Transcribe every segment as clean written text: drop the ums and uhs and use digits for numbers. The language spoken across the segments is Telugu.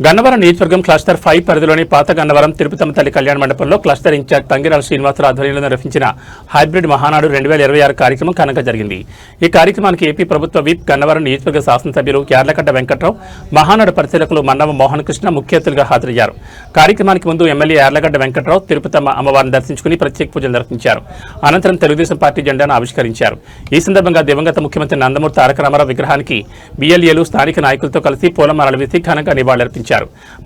గన్నవరం నియోజకవర్గం క్లస్టర్ 5 పరిధిలోని పాత గన్నవరం తిరుపతమ్మ తల్లి కళ్యాణ మండపంలో క్లస్టర్ ఇన్ఛార్జ్ తంగిరాల శ్రీనివాసరావు ఆధ్వర్యంలో నిర్వహించిన హైబ్రిడ్ మహానాడు 2026 కార్యక్రమం ఘనంగా జరిగింది. ఈ కార్యక్రమానికి ఏపీ ప్రభుత్వ విప్ గన్నవరం నియోజకవర్గ శాసనసభ్యులు యార్లగడ్డ వెంకట్రావు, మహానాడు పరిశీలకులు మన్నవ మోహన్ కృష్ణ ముఖ్య అతిథులుగా హాజరయ్యారు. కార్యక్రమానికి ముందు ఎమ్మెల్యే యార్లగడ్డ వెంకట్రావు తిరుపతమ్మ అమ్మవారిని దర్శించుకుని ప్రత్యేక పూజలు నిర్వహించారు. అనంతరం తెలుగుదేశం పార్టీ జెండాను ఆవిష్కరించారు. ఈ సందర్భంగా దివంగత ముఖ్యమంత్రి నందమూరి తారక రామారావు విగ్రహానికి బిఎల్ఏలు స్థానిక నాయకులతో కలిసి పూలమాలలు వేసి ఘనంగా నివాళులర్పించారు.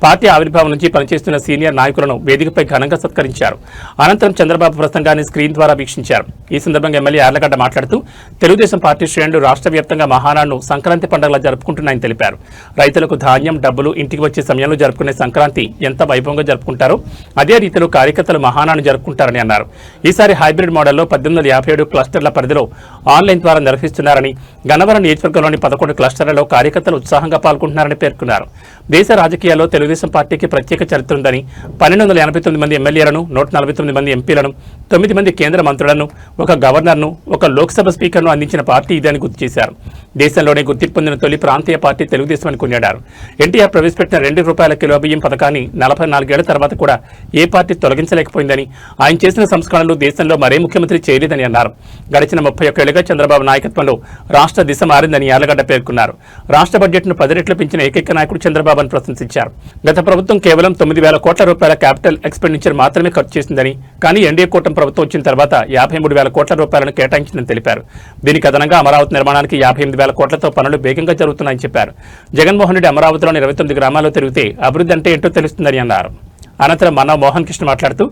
పార్టీ ఆవిర్భావం నుంచి పనిచేస్తున్న సీనియర్ నాయకులను వేదికపై ఘనంగా సత్కరించారు. అనంతరం చంద్రబాబు ప్రసంగాన్ని స్క్రీన్ ద్వారా వీక్షించారు. ఈ సందర్భంగా ఎమ్మెల్యే యార్లగడ్డ మాట్లాడుతూ తెలుగుదేశం పార్టీ శ్రేణులు రాష్ట్ర వ్యాప్తంగా మహానాడును సంక్రాంతి పండుగలా జరుపుకుంటున్నాయని తెలిపారు. రైతులకు ధాన్యం, డబ్బులు ఇంటికి వచ్చే సమయంలో జరుపుకునే సంక్రాంతి ఎంత వైభవంగా జరుపుకుంటారో అదే రీతిలో కార్యకర్తలు మహానాడును జరుపుకుంటారని అన్నారు. ఈసారి హైబ్రిడ్ మోడల్లో 1857 క్లస్టర్ల పరిధిలో ఆన్లైన్ ద్వారా నిర్వహిస్తున్నారని, గన్నవరం నియోజకవర్గంలోని 11 క్లస్టర్లలో కార్యకర్తలు ఉత్సాహంగా పాల్గొంటున్నారని పేర్కొన్నారు. దేశ రాజకీయాల్లో తెలుగుదేశం పార్టీకి ప్రత్యేక చరిత్ర ఉందని, 1289 మంది ఎమ్మెల్యేలను, 149 మంది ఎంపీలను, 9 మంది కేంద్ర మంత్రులను, ఒక గవర్నర్ను, ఒక లోక్సభ స్పీకర్ను అందించిన పార్టీ ఇదని గుర్తు చేశారు. దేశంలోనే గుర్తింపు పొందిన తొలి ప్రాంతీయ పార్టీ తెలుగుదేశం అని కొనియాడారు. ఎన్టీఆర్ ప్రవేశపెట్టిన ₹2 కిలో బియ్యం పథకాన్ని 44 ఏళ్ల తర్వాత కూడా ఏ పార్టీ తొలగించలేకపోయిందని, ఆయన చేసిన సంస్కరణలు దేశంలో మరే ముఖ్యమంత్రి చేయలేదని అన్నారు. గడిచిన 31 ఏళ్లుగా చంద్రబాబు నాయకత్వంలో రాష్ట్ర దిశ మారిందని యార్లగడ్డ పేర్కొన్నారు. రాష్ట్ర బడ్జెట్ను 10 రెట్లు పెంచిన ఏకైక నాయకుడు చంద్రబాబు అని ప్రశంసించారు. గత ప్రభుత్వం కేవలం ₹9,000 కోట్ల క్యాపిటల్ ఎక్స్పెండిచర్ మాత్రమే ఖర్చు చేసిందని, కానీ ఎన్డీఏ కూటమి ప్రభుత్వం వచ్చిన తర్వాత ₹53,000 కోట్లను కేటాయించిందని తెలిపారు. దీనికి అదనంగా అమరావతి నిర్మాణానికి ₹58,000 కోట్లతో పనులు వేగంగా జరుగుతున్నాయని చెప్పారు. జగన్మోహన్ రెడ్డి అమరావతిలోని 29 గ్రామాల్లో తిరిగితే అభివృద్ధి అంటే ఏంటో తెలుస్తుందని అన్నారు. అనంతరం మన్నవ మోహన్ కృష్ణ మాట్లాడుతూ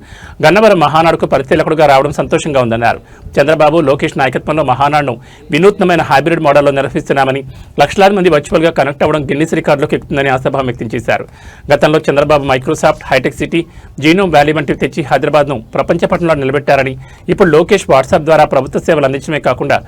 గన్నవరం మహానాడుకు పరిశీలకుడుగా రావడం సంతోషంగా ఉందన్నారు. చంద్రబాబు, లోకేష్ నాయకత్వంలో మహానాడును వినూత్నమైన హైబ్రిడ్ మోడల్లో నిర్వహిస్తున్నామని, లక్షలాది మంది వర్చువల్గా కనెక్ట్ అవ్వడం గిన్నిస్ రికార్డులోకి ఎక్కుతుందని ఆశాభావం వ్యక్తం చేశారు. గతంలో Chandrababu Microsoft, hitech city, genome valley వంటివి తెచ్చి హైదరాబాద్ను ప్రపంచ పట్టణంలో నిలబెట్టారని, ఇప్పుడు లోకేష్ వాట్సాప్ ద్వారా ప్రభుత్వ సేవలు అందించడమే కాకుండా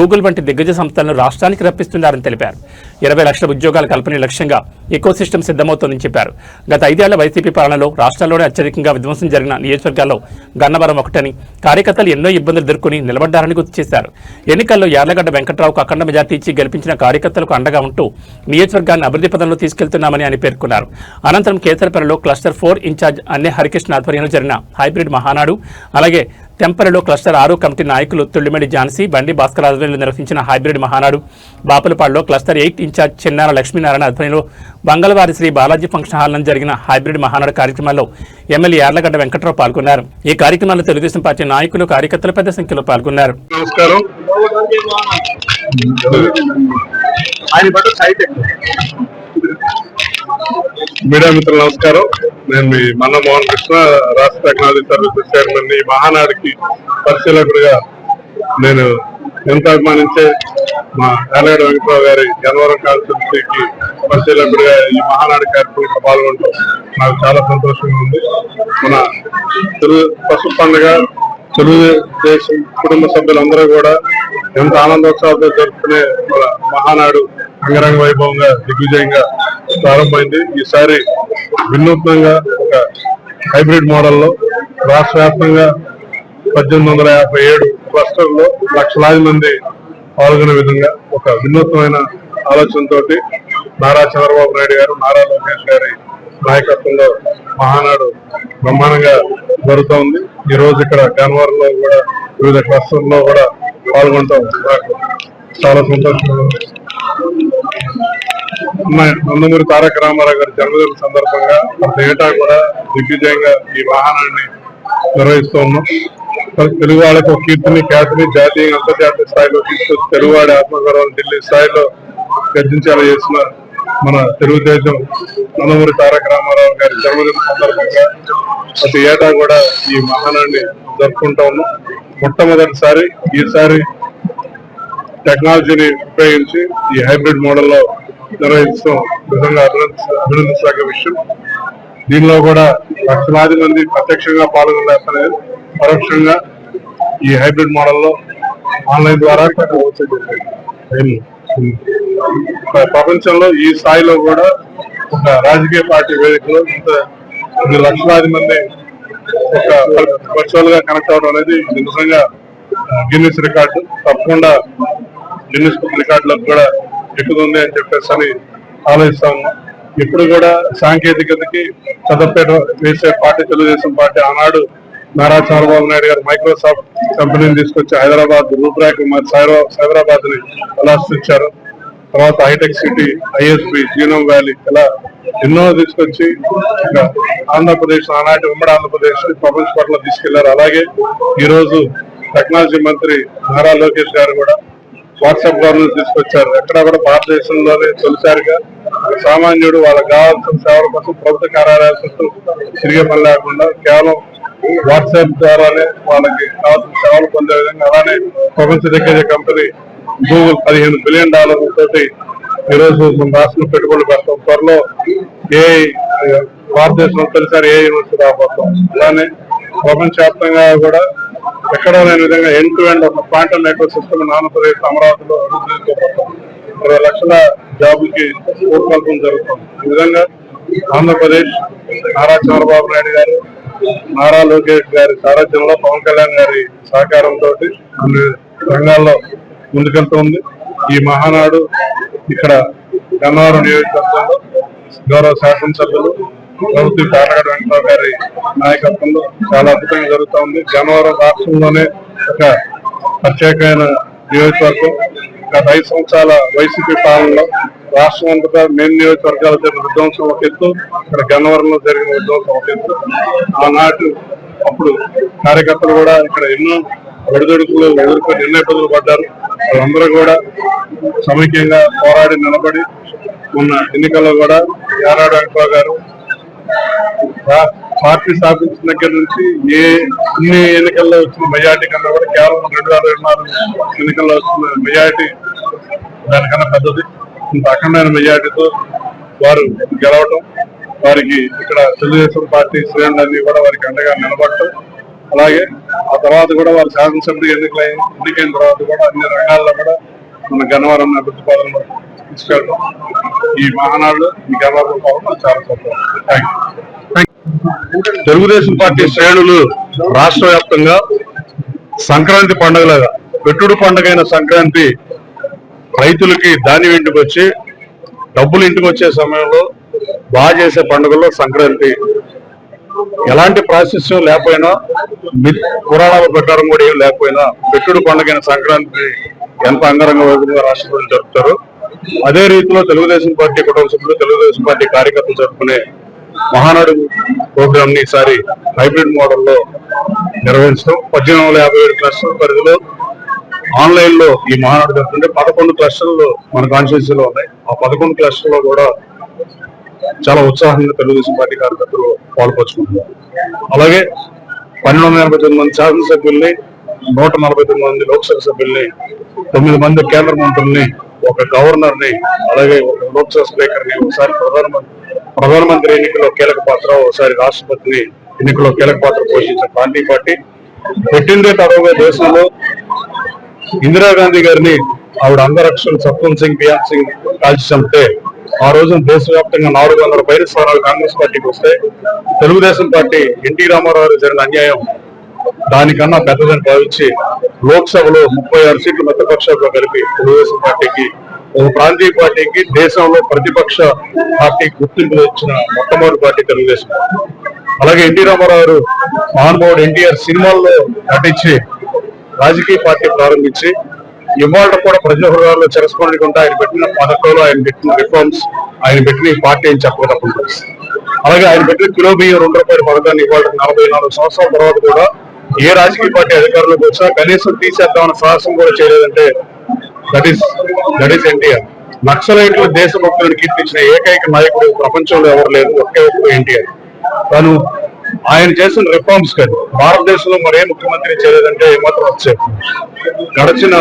గూగుల్ వంటి దిగ్గజ సంస్థలను రాష్ట్రానికి రప్పిస్తున్నారని తెలిపారు. 20 లక్షల ఉద్యోగాల కల్పనే లక్ష్యంగా ఎకోసిస్టమ్ సిద్ధమవుతోందని చెప్పారు. గత 5 ఏళ్ల వైసీపీ పాలనలో రాష్ట్రాల్లోనే అత్యధికంగా విధ్వంసం జరిగిన నియోజకవర్గాల్లో గన్నవరం ఒకటని, కార్యకర్తలు ఎన్నో ఇబ్బందులు ఎదుర్కొని నిలబడ్డారని గుర్తు చేశారు. ఎన్నికల్లో యార్లగడ్డ వెంకట్రావుకు అఖండ మెజార్టీ ఇచ్చి గెలిపించిన కార్యకర్తలకు అండగా ఉంటూ నియోజకవర్గాన్ని అభివృద్ధి పదంలో తీసుకెళ్తున్నామని ఆయన పేర్కొన్నారు. అనంతరం కేసరపల్లిలో క్లస్టర్ 4 ఇన్ఛార్జ్ అన్నే హరికృష్ణ ఆధ్వర్యంలో జరిగిన హైబ్రిడ్ మహానాడు, అలాగే తెంపరలో క్లస్టర్ 6 కమిటీ నాయకులు తుళ్లిమెడి ఝాన్సీ, బండి భాస్కర్ ఆధ్వర్యంలో నిర్వహించిన హైబ్రిడ్ మహానాడు, బాపులపాడులో క్లస్టర్ 8 ఇన్ఛార్జ్ చెన్నార లక్ష్మీనారాయణ ఆధ్వర్యంలో మంగళవారి శ్రీ బాలాజీ ఫంక్షన్ హాల్ నందు జరిగిన హైబ్రిడ్ మహానాడు కార్యక్రమాల్లో ఎమ్మెల్యే యార్లగడ్డ వెంకట్రావు పాల్గొన్నారు. ఈ కార్యక్రమాల్లో తెలుగుదేశం పార్టీ నాయకులు, కార్యకర్తలు పెద్ద సంఖ్యలో పాల్గొన్నారు. నమస్కారం. మీడియా మిత్రులు నమస్కారం. నేను మీ మన్నవ మోహన్ కృష్ణ, రాష్ట్ర టెక్నాలజీ సర్వీసెస్ చైర్మన్. ఈ మహానాడికి పరిశీలకుడిగా నేను ఎంత అభిమానించే మా యార్లగడ్డ వెంకట్రావు గారి గన్నవరం కాన్స్టిట్యూన్సీకి పరిశీలకుడిగా ఈ మహానాడు కార్యక్రమంలో పాల్గొనడం నాకు చాలా సంతోషంగా ఉంది. మన పసుపు పండుగ తెలుగుదేశం కుటుంబ సభ్యులందరూ కూడా ఎంత ఆనందోత్సవాలతో జరుపుకునే మన మహానాడు అంగరంగ వైభవంగా దిగ్విజయంగా ప్రారంభమైంది. ఈసారి వినూత్నంగా ఒక హైబ్రిడ్ మోడల్లో రాష్ట్ర వ్యాప్తంగా 1857 క్లస్టర్లో లక్షలాది మంది పాల్గొనే విధంగా ఒక వినూత్నమైన ఆలోచనతో నారా చంద్రబాబు నాయుడు గారు, నారా లోకేష్ గారి నాయకత్వంలో మహానాడు బ్రహ్మాండంగా జరుగుతూ ఉంది. ఈ రోజు ఇక్కడ గన్నవరంలో కూడా వివిధ క్లస్టర్లో కూడా పాల్గొనడం నాకు చాలా సంతోషంగా ఉంది. నందమూరి తారక రామారావు గారి జన్మదిన సందర్భంగా ప్రతి ఏటా కూడా దిగ్విజయంగా ఈ మహానాడిని నిర్వహిస్తూ ఉన్నాం. తెలుగు వాళ్ళకి ఒక కీర్తిని, ఖ్యాతిని జాతీయ, అంతర్జాతీయ స్థాయిలో తీసుకొచ్చి తెలుగువాడి ఆత్మగౌరవం ఢిల్లీ స్థాయిలో గర్జించేలా చేసిన మన తెలుగుదేశం నందమూరి తారక రామారావు గారి జన్మదిన సందర్భంగా ప్రతి ఏటా కూడా ఈ మహానాడిని జరుపుకుంటా ఉన్నాం. మొట్టమొదటిసారి ఈసారి టెక్నాలజీని ఉపయోగించి ఈ హైబ్రిడ్ మోడల్లో నిర్వహించడం నిజంగా అభినందించదగ్గ విషయం. దీనిలో కూడా లక్షలాది మంది ప్రత్యక్షంగా పాల్గొనలేకపోయినా పరోక్షంగా ఈ హైబ్రిడ్ మోడల్లో ఆన్లైన్ ద్వారా ప్రపంచంలో ఈ స్థాయిలో కూడా ఒక రాజకీయ పార్టీ వేదికలో ఇంత లక్షలాది మంది ఒక వర్చువల్ గా కనెక్ట్ అవడం అనేది నిజంగా గిన్నిస్ రికార్డు. తప్పకుండా గిన్నిస్ రికార్డులకు కూడా ఎక్కుతుంది అని చెప్పేసి ఆలోచిస్తా ఉన్నాం. ఇప్పుడు కూడా సాంకేతికతకి పెద్దపేట వేసే పార్టీ తెలుగుదేశం పార్టీ. ఆనాడు నారా చంద్రబాబు నాయుడు గారు మైక్రోసాఫ్ట్ కంపెనీని తీసుకొచ్చి హైదరాబాద్ రూపురేఖ సైబరాబాద్ ని ఎలా సృష్టించారు. తర్వాత hitech city, ISB, genome valley ఇలా ఎన్నో తీసుకొచ్చి ఆంధ్రప్రదేశ్, ఆనాటి ఉమ్మడి ఆంధ్రప్రదేశ్ ప్రపంచ పట్ల తీసుకెళ్లారు. అలాగే ఈ రోజు టెక్నాలజీ మంత్రి నారా లోకేష్ గారు కూడా వాట్సాప్ గవర్నెన్స్ తీసుకొచ్చారు. ఎక్కడ కూడా భారతదేశంలోనే తొలిసారిగా సామాన్యుడు వాళ్ళకి కావాల్సిన సేవల కోసం ప్రభుత్వ కార్యాలయాల చుట్టూ తిరిగే పని లేకుండా కేవలం వాట్సాప్ ద్వారానే వాళ్ళకి కావాల్సిన సేవలు పొందే విధంగా, అలానే ప్రపంచ దిగ్గజ కంపెనీ గూగుల్ $15 బిలియన్ తోటి ఈరోజు మన రాష్ట్రంలో పెట్టుబడులు పెడతాం. త్వరలో భారతదేశంలో తొలిసారి యూనివర్సిటీ రాబోతాం. అలానే ప్రపంచవ్యాప్తంగా కూడా ఎక్కడ లేని విధంగా ఎండ్ టు ఎండ్ ఒక క్వాంటమ్ నెట్వర్క్ సిస్టమ్ ఆంధ్రప్రదేశ్ అమరావతిలో అభివృద్ధి చేసుకోబోతాం. 20 లక్షల జాబులకి రూపకల్పన జరుగుతుంది. ఈ విధంగా ఆంధ్రప్రదేశ్ నారా చంద్రబాబు నాయుడు గారు, నారా లోకేష్ గారి సారథ్యంలో, పవన్ కళ్యాణ్ గారి సహకారంతో కొన్ని రంగాల్లో ముందుకెళ్తుంది. ఈ మహానాడు ఇక్కడ గన్నవరం నియోజకవర్గంలో గౌరవ శాసనసభ్యులు ప్రభుత్వ కాటగడ వెంకటరావు గారి నాయకత్వంలో చాలా అద్భుతంగా జరుగుతూ ఉంది. గన్నవరం రాష్ట్రంలోనే ఒక ప్రత్యేకమైన నియోజకవర్గం. గత 5 సంవత్సరాల వైసీపీ పాలనలో రాష్ట్రం అంతటా మెయిన్ నియోజకవర్గాలు జరిగిన విధ్వంసం ఒక ఎత్తు, ఇక్కడ గన్నవరంలో జరిగిన విధ్వంసం ఒక ఎత్తు. ఆనాటి అప్పుడు కార్యకర్తలు కూడా ఇక్కడ ఎన్నో ఒడిదుడుకులు ఎదుర్కొని ఎన్నో ఇబ్బందులు పడ్డారు. వాళ్ళందరూ కూడా సమైక్యంగా పోరాడి నిలబడి ఉన్న ఎన్నికల్లో కూడా యారాడు వెంకటరావు గారు పార్టీ స్థాపించిన దగ్గర నుంచి అన్ని ఎన్నికల్లో వచ్చిన మెజార్టీ కన్నా కూడా కేవలం 2024 ఎన్నికల్లో వచ్చిన మెజార్టీ దానికన్నా పెద్దది. ఇంత అఖండమైన మెజార్టీతో వారు గెలవటం, వారికి ఇక్కడ తెలుగుదేశం పార్టీ శ్రేణులన్నీ కూడా వారికి అండగా నిలబడటం, అలాగే ఆ తర్వాత కూడా వారు శాసనసభ్యులు ఎన్నికైన తర్వాత కూడా అన్ని రంగాల్లో కూడా మన గన్నవరం అభివృద్ధి పదంలో తీసుకెళ్ళడం, ఈ మహానాడులో ఈ గన్నవరం పవన్ చాలా సంతోషం. తెలుగుదేశం పార్టీ శ్రేణులు రాష్ట్ర వ్యాప్తంగా సంక్రాంతి పండుగలాగా, పెట్టుడు పండుగైన సంక్రాంతి రైతులకి ధాన్యం ఇంటికి వచ్చి డబ్బులు ఇంటికి వచ్చే సమయంలో బాగా చేసే పండుగల్లో సంక్రాంతి. ఎలాంటి ప్రాశస్యం లేకపోయినా, పురాణాల ప్రకారం కూడా ఏం లేకపోయినా పెట్టుడు పండుగైన సంక్రాంతి ఎంత అంగరంగ వైభవంగా రాష్ట్ర ప్రజలు జరుపుతారు. అదే రీతిలో తెలుగుదేశం పార్టీ కుటుంబ సభ్యులు, తెలుగుదేశం పార్టీ కార్యకర్తలు జరుపుకునే మహానాడు ప్రోగ్రామ్ ని ఈసారి హైబ్రిడ్ మోడల్లో నిర్వహించడం. 1857 క్లస్టర్ పరిధిలో ఆన్లైన్ లో ఈ మహానాడు జరుగుతుంటే 11 క్లస్టర్లు మన కాన్స్టిట్యూన్సీలో ఉన్నాయి. ఆ 11 క్లస్టర్లో కూడా చాలా ఉత్సాహంగా తెలుగుదేశం పార్టీ కార్యకర్తలు పాల్పంచుకుంటున్నారు. అలాగే 1289 మంది శాసనసభ్యుల్ని, 149 మంది లోక్సభ సభ్యుల్ని, 9 మంది కేంద్ర మంత్రుల్ని, ఒక గవర్నర్ ని, అలాగే ఒక లోక్సభ స్పీకర్ ని, ఒకసారి ప్రధానమంత్రి ఎన్నికల్లో కీలక పాత్ర, ఒకసారి రాష్ట్రపతిని ఎన్నికల్లో కీలక పాత్ర పోషించిన గాంధీ పార్టీ పెట్టిందే తడవుగా దేశంలో ఇందిరాగాంధీ గారిని ఆవిడ అంగరక్షణ సత్వం సింగ్, బియాన్ సింగ్ కాల్చి చంపితే ఆ రోజున దేశవ్యాప్తంగా 400 పైన స్థానాలు కాంగ్రెస్ పార్టీకి వస్తే తెలుగుదేశం పార్టీ ఎన్టీ రామారావు జరిగిన అన్యాయం దానికన్నా పెద్దదని భావించి లోక్సభలో 36 సీట్లు మిత్రపక్షాలతో కలిపి తెలుగుదేశం పార్టీకి, ఒక ప్రాంతీయ పార్టీకి, దేశంలో ప్రతిపక్ష పార్టీకి గుర్తింపు ఇచ్చిన మొట్టమొదటి పార్టీ తెలుగుదేశం. అలాగే ఎన్టీ రామారావు మహానుభావుడు ఎన్టీఆర్ సినిమాల్లో నటించి రాజకీయ పార్టీ ప్రారంభించి ఇవాళ కూడా ప్రజల హృదయాల్లో చిరస్మరణికుంటే ఆయన పెట్టిన పథకాలు, ఆయన పెట్టిన రిఫార్మ్స్, ఆయన పెట్టిన ఈ పార్టీ అని చెప్పకపోతే, అలాగే ఆయన పెట్టిన కిలో బియ్యం ₹2 పథకాన్ని ఇవాళ 44 సంవత్సరాల తర్వాత కూడా ఏ రాజకీయ పార్టీ అధికారంలోకి వచ్చినా కనీసం తీసేద్దామన్న సాహసం కూడా చేయలేదంటే దట్ ఈస్ ఎన్టీఆర్. నక్సలైట్లు దేశభక్తులను కీర్తించిన ఏకైక నాయకుడు ప్రపంచంలో ఎవరు లేదు, ఒకే ఒక్క ఎన్టీఆర్. తను ఆయన చేసిన రిఫార్మ్స్ కానీ భారతదేశంలో మరే ముఖ్యమంత్రి చేయలేదంటే ఏమాత్రం వచ్చే. గడిచిన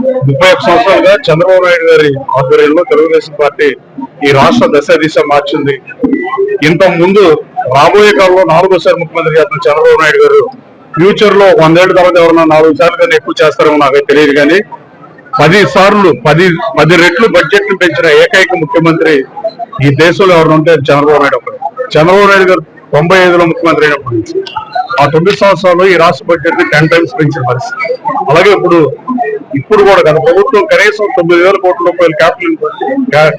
31 సంవత్సరాలుగా చంద్రబాబు నాయుడు గారి ఆధ్వర్యంలో తెలుగుదేశం పార్టీ ఈ రాష్ట్ర దిశ మార్చింది. ఇంత ముందు రాబోయే కాలంలో 4వ ముఖ్యమంత్రి చేస్తున్న చంద్రబాబు నాయుడు గారు ఫ్యూచర్ లో 100 ఏళ్ల తర్వాత ఎవరన్నా 4 సార్లు కానీ ఎక్కువ చేస్తారేమో నాకైతే తెలియదు, కానీ 10 రెట్లు బడ్జెట్ ను పెంచిన ఏకైక ముఖ్యమంత్రి ఈ దేశంలో ఎవరు ఉంటే చంద్రబాబు నాయుడు ఒకరు. చంద్రబాబు నాయుడు గారు 95లో ముఖ్యమంత్రి అయినప్పటి నుంచి ఆ 9 సంవత్సరాల్లో ఈ రాష్ట్ర బడ్జెట్ ని 10 టైమ్స్ పెంచిన పరిస్థితి. అలాగే ఇప్పుడు కూడా గత ప్రభుత్వం కనీసం 9,000 కోట్ల రూపాయలు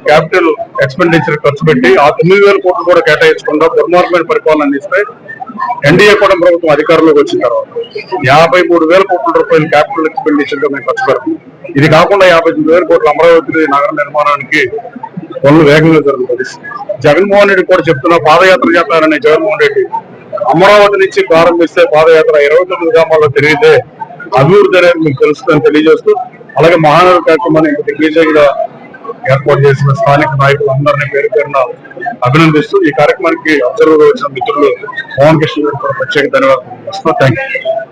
క్యాపిటల్ ఎక్స్పెండిచర్ ఖర్చు పెట్టి ఆ 9,000 కోట్లు కూడా కేటాయించకుండా దుర్మార్గమైన పరిపాలన అందిస్తే ఎన్డీఏ కూడా ప్రభుత్వం అధికారంలోకి వచ్చిన తర్వాత 53,000 కోట్ల రూపాయలు క్యాపిటల్ ఎక్స్పెండిచర్ గా మేము ఖర్చు పెడతాం. ఇది కాకుండా 59,000 కోట్ల అమరావతి నగర నిర్మాణానికి పనులు వేగంగా జరుగుతుంది. జగన్మోహన్ రెడ్డి కూడా చెప్తున్నా పాదయాత్ర చేస్తారని జగన్మోహన్ రెడ్డి అమరావతి నుంచి ప్రారంభిస్తే పాదయాత్ర 29 గ్రామాల్లో తిరిగితే అభివృద్ధి అనేది మీకు తెలుస్తుందని తెలియజేస్తూ, అలాగే మహానగర కార్యక్రమాన్ని దిగ్విజయంగా ఏర్పాటు చేసిన స్థానిక నాయకులందరినీ పేరు పేరున అభినందిస్తూ ఈ కార్యక్రమానికి అబ్జర్వర్ వచ్చిన మిత్రులు మోహన్ కృష్ణ గారికి కూడా ప్రత్యేక ధన్యవాదాలు. Thank you.